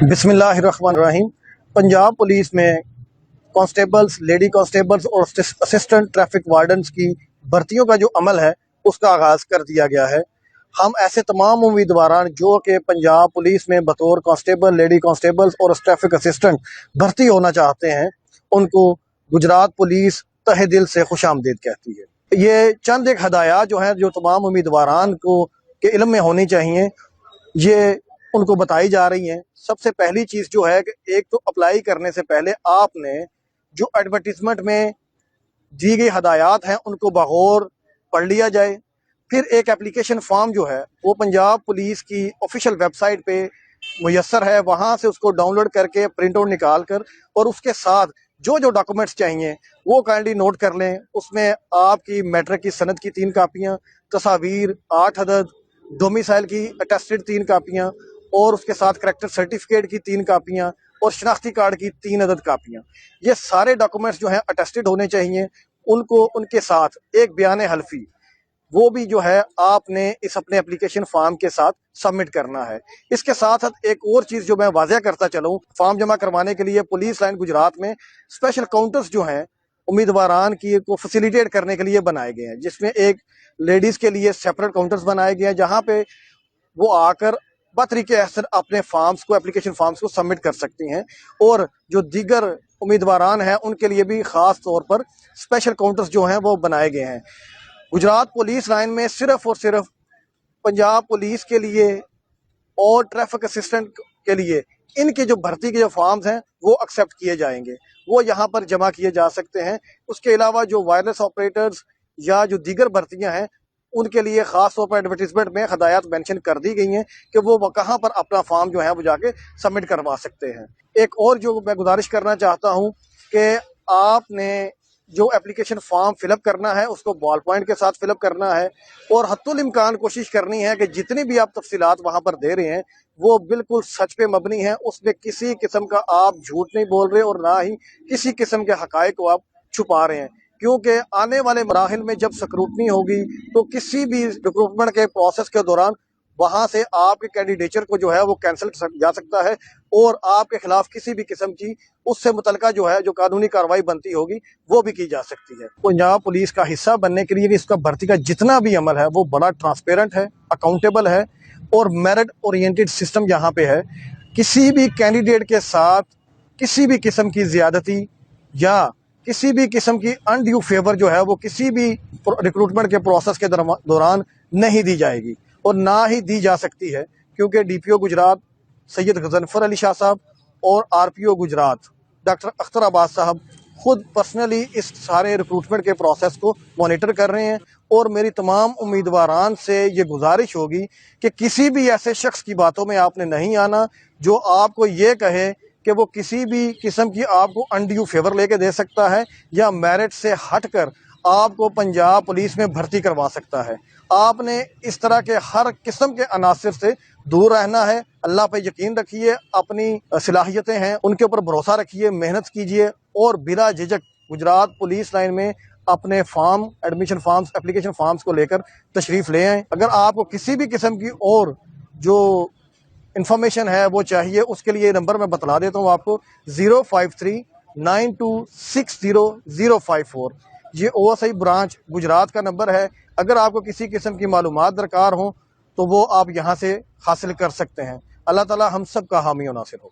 बिस्मिल्लाहिर्रहमानिर्रहीम। पंजाब पुलिस में constables, lady constables और असिस्टेंट ट्रैफिक वार्डन्स की भर्तियों का जो अमल है उसका आगाज़ कर दिया गया है। हम ऐसे तमाम उम्मीदवार जो कि पंजाब पुलिस में बतौर कांस्टेबल, लेडी कांस्टेबल्स और ट्रैफिक असिस्टेंट भर्ती होना चाहते हैं, उनको गुजरात पुलिस तहे दिल से खुशामदीद कहती है। ये चंद एक हदायत जो हैं जो तमाम उम्मीदवारान को के इल्म में होनी चाहिए, ये उनको बताई जा रही हैं। सबसे पहली चीज़ जो है कि एक तो अप्लाई करने से पहले आपने जो एडवर्टीजमेंट में दी गई हदायत हैं उनको बगौर पढ़ लिया जाए। फिर एक एप्लीकेशन फॉर्म जो है वो पंजाब पुलिस की ऑफिशियल वेबसाइट पे मुयस्सर है, वहाँ से उसको डाउनलोड करके प्रिंट आउट निकाल कर और उसके साथ जो जो डॉक्यूमेंट्स चाहिए वो काइंडली नोट कर लें। उसमें आपकी मैट्रिक की सनद की 3 कापियाँ, तस्वीर 8 अदद, डोमिसाइल की अटेस्टेड 3 कापियाँ और उसके साथ करैक्टर सर्टिफिकेट की 3 कापियाँ और शनाख्ती कार्ड की 3 अदद कापियाँ। ये सारे डॉक्यूमेंट्स जो हैं अटेस्टेड होने चाहिए। उनको उनके साथ एक बयान हल्फी वो भी जो है आपने इस अपने एप्लीकेशन फॉर्म के साथ सबमिट करना है। इसके साथ साथ एक और चीज़ जो मैं वाज़ह करता चलूँ, फॉर्म जमा करवाने के लिए पुलिस लाइन गुजरात में स्पेशल काउंटर्स जो हैं उम्मीदवारान की को फैसिलिटेट करने के लिए बनाए गए हैं, जिसमें एक लेडीज़ के लिए सेपरेट काउंटर्स बनाए गए हैं जहाँ पे वो आकर बतरीके अहसन अपने फॉर्म्स को, एप्लीकेशन फॉर्म्स को सबमिट कर सकती हैं। और जो दीगर उम्मीदवारान हैं उनके लिए भी ख़ास तौर पर स्पेशल काउंटर्स जो हैं वो बनाए गए हैं। गुजरात पुलिस लाइन में सिर्फ और सिर्फ पंजाब पुलिस के लिए और ट्रैफिक असिस्टेंट के लिए इनके जो भर्ती के जो फॉर्म्स हैं वो एक्सेप्ट किए जाएंगे, वो यहाँ पर जमा किए जा सकते हैं। उसके अलावा जो वायरलेस ऑपरेटर्स या जो दीगर भर्तियाँ हैं उनके लिए ख़ास तौर पर एडवर्टीजमेंट में हदायत मेंशन कर दी गई हैं कि वो कहाँ पर अपना फॉर्म जो है वो जाके सबमिट करवा सकते हैं। एक और जो मैं गुजारिश करना चाहता हूँ कि आपने जो एप्लीकेशन फॉर्म फिलअप करना है उसको बॉल पॉइंट के साथ फिलअप करना है और हत्तुल इम्कान कोशिश करनी है कि जितनी भी आप तफसीलात वहाँ पर दे रहे हैं वो बिल्कुल सच पे मबनी है। उसमें किसी किस्म का आप झूठ नहीं बोल रहे और ना ही किसी किस्म के हकायक को आप छुपा रहे हैं, क्योंकि आने वाले मराहिल में जब स्क्रूटनी होगी तो किसी भी रिक्रूटमेंट के प्रोसेस के दौरान वहां से आपके कैंडिडेचर को जो है वो कैंसिल जा सकता है और आपके खिलाफ किसी भी किस्म की उससे मुतलका जो है जो कानूनी कार्रवाई बनती होगी वो भी की जा सकती है। पंजाब पुलिस का हिस्सा बनने के लिए इसका भर्ती का जितना भी अमल है वो बड़ा ट्रांसपेरेंट है, अकाउंटेबल है और मेरिट ओरिएंटेड सिस्टम यहाँ पे है। किसी भी कैंडिडेट के साथ किसी भी किस्म की ज्यादती या किसी भी किस्म की अनड्यू फेवर जो है वो किसी भी रिक्रूटमेंट के प्रोसेस के दौरान नहीं दी जाएगी और ना ही दी जा सकती है, क्योंकि डीपीओ गुजरात सैयद गजनफर अली शाह साहब और आरपीओ गुजरात डॉक्टर अख्तर अब्बास साहब खुद पर्सनली इस सारे रिक्रूटमेंट के प्रोसेस को मॉनिटर कर रहे हैं। और मेरी तमाम उम्मीदवारान से ये गुजारिश होगी कि किसी भी ऐसे शख्स की बातों में आपने नहीं आना जो आपको ये कहे कि वो किसी भी किस्म की आपको अनड्यू फेवर लेके दे सकता है या मेरिट से हटकर आपको पंजाब पुलिस में भर्ती करवा सकता है। आपने इस तरह के हर किस्म के अनासर से दूर रहना है। अल्लाह पे यकीन रखिए, अपनी सलाहियतें हैं उनके ऊपर भरोसा रखिए, मेहनत कीजिए और बिला झिझक गुजरात पुलिस लाइन में अपने form, admission forms, application forms को लेकर तशरीफ़ ले आएँ। अगर आपको किसी भी किस्म की और जो इंफॉर्मेशन है वो चाहिए, उसके लिए नंबर मैं बतला देता हूँ आपको, 05392600054। ये OSI ब्रांच गुजरात का नंबर है। अगर आपको किसी किस्म की मालूमात दरकार हो तो वो आप यहाँ से हासिल कर सकते हैं। अल्लाह ताला हम सब का हामी और नासिर हो।